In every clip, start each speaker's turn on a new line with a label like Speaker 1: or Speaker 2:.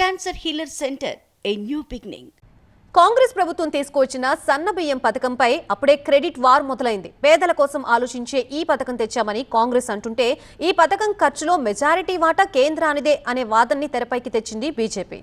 Speaker 1: Cancer healer centre a new beginning.
Speaker 2: Congress ప్రభుత్వం తీసుకొచ్చిన సన్నబియ్యం పథకంపై అప్పుడే క్రెడిట్ వార్ మొదలైంది. పేదల కోసం ఆలోచించే ఈ పథకం తెచ్చామని కాంగ్రెస్ అంటుంటే ఈ పథకం ఖర్చులో మెజారిటీ వాటా కేంద్రానిదే అనే వాదనని తెరపైకి తెచ్చింది బీజేపీ.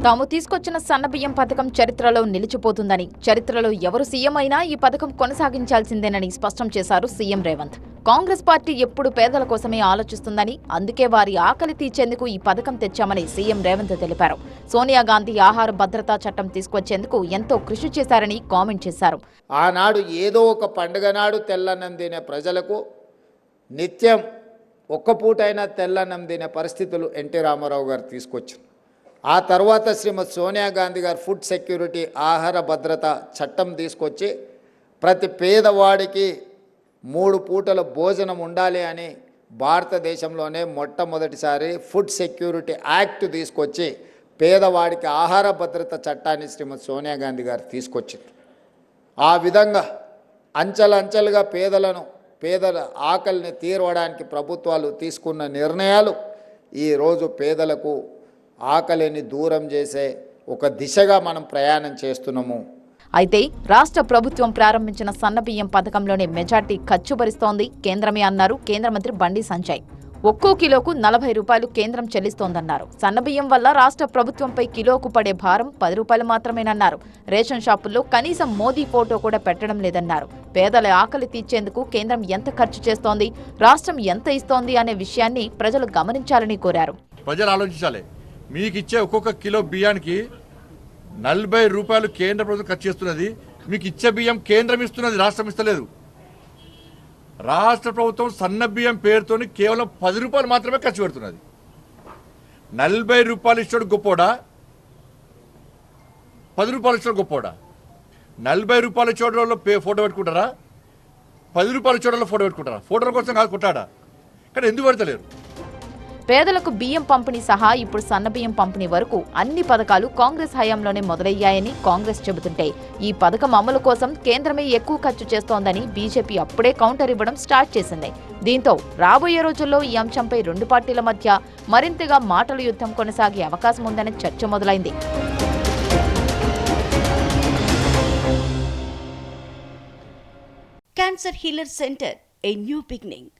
Speaker 3: తాము తీసుకొచ్చిన సన్నబియ్యం పథకం చరిత్రలో నిలిచిపోతుందని, చరిత్రలో ఎవరు సీఎం అయినా ఈ పథకం కొనసాగించాల్సిందేనని స్పష్టం చేశారు సీఎం రేవంత్. కాంగ్రెస్ పార్టీ ఎప్పుడు పేదల కోసమే ఆలోచిస్తుందని, అందుకే వారి ఆకలి తీర్చేందుకు ఈ పథకం తెచ్చామని సీఎం రేవంత్ తెలిపారు. సోనియా గాంధీ ఆహార భద్రతా చట్టం తీసుకొచ్చేందుకు ఎంతో కృషి చేశారని కామెంట్ చేశారు.
Speaker 4: ఆనాడు ఏదో ఒక పండుగ నాడు తెల్లన్నం తినే ప్రజలకు నిత్యం ఒక్క పూటైనా తెల్లన్నం తినే పరిస్థితులు ఎన్టీ రామారావు గారు తీసుకొచ్చారు. ఆ తర్వాత శ్రీమతి సోనియా గాంధీ గారు ఫుడ్ సెక్యూరిటీ ఆహార భద్రత చట్టం తీసుకొచ్చి ప్రతి పేదవాడికి 3 పూటల భోజనం ఉండాలి అని భారతదేశంలోనే మొట్టమొదటిసారి ఫుడ్ సెక్యూరిటీ యాక్ట్ తీసుకొచ్చి పేదవాడికి ఆహార భద్రత చట్టాన్ని శ్రీమతి సోనియా గాంధీ గారు తీసుకొచ్చింది. ఆ విధంగా అంచెలంచెలుగా పేదల ఆకలిని తీర్చడానికి ప్రభుత్వాలు తీసుకున్న నిర్ణయాలు ఈరోజు పేదలకు ఆకలిని దూరం చేసే ఒక దిశగా మనం ప్రయాణం చేస్తున్నాము.
Speaker 3: అయితే రాష్ట్ర ప్రభుత్వం ప్రారంభించిన సన్నబియ్యం పథకంలోనే మెజార్టీ ఖర్చు భరిస్తోంది కేంద్రమే అన్నారు కేంద్ర మంత్రి బండి సంజయ్. ఒక్కో కిలోకు 40 రూపాయలు కేంద్రం చెల్లిస్తోందన్నారు. సన్నబియ్యం వల్ల రాష్ట్ర ప్రభుత్వంపై కిలోకు పడే భారం 10 రూపాయలు మాత్రమేనన్నారు. రేషన్ షాపుల్లో కనీసం మోదీ ఫోటో కూడా పెట్టడం లేదన్నారు. పేదల ఆకలి తీర్చేందుకు కేంద్రం ఎంత ఖర్చు చేస్తోంది, రాష్ట్రం ఎంత ఇస్తోంది అనే విషయాన్ని ప్రజలు గమనించాలని కోరారు.
Speaker 5: ప్రజలు ఆలోచించాలి. మీకు ఇచ్చే ఒక్కొక్క కిలో బియ్యానికి 40 రూపాయలు కేంద్ర ప్రభుత్వం ఖర్చు చేస్తున్నది. మీకు ఇచ్చే బియ్యం కేంద్రం ఇస్తున్నది, రాష్ట్రం ఇస్తలేదు. రాష్ట్ర ప్రభుత్వం సన్న బియ్యం పేరుతోని కేవలం 10 రూపాయలు మాత్రమే ఖర్చు పెడుతున్నది. 40 రూపాయలు ఇచ్చాడు గొప్పోడా, 10 రూపాయలు ఇచ్చాడు గొప్పోడా? 40 రూపాయలు ఇచ్చేవాళ్ళు ఫోటో పెట్టుకుంటారా, 10 రూపాయలు ఇచ్చేవాళ్ళు ఫోటో పెట్టుకుంటారా? ఫోటోల కోసం కాదు కొట్టాడా, కానీ ఎందుకు పెడతలేరు?
Speaker 3: పేదలకు బియ్యం పంపిణీ సహా ఇప్పుడు సన్నబియ్యం పంపిణీ వరకు అన్ని పథకాలు కాంగ్రెస్ హయాంలోనే మొదలయ్యాయని కాంగ్రెస్ చెబుతుంటే ఈ పథకం అమలు కోసం కేంద్రమే ఎక్కువ ఖర్చు చేస్తోందని బీజేపీ అప్పుడే కౌంటర్ ఇవ్వడం స్టార్ట్ చేసింది. దీంతో రాబోయే రోజుల్లో ఈ అంశంపై 2 పార్టీల మధ్య మరింతగా మాటల యుద్ధం కొనసాగే అవకాశం ఉందనే చర్చ మొదలైంది.
Speaker 1: Cancer healer centre a new beginning.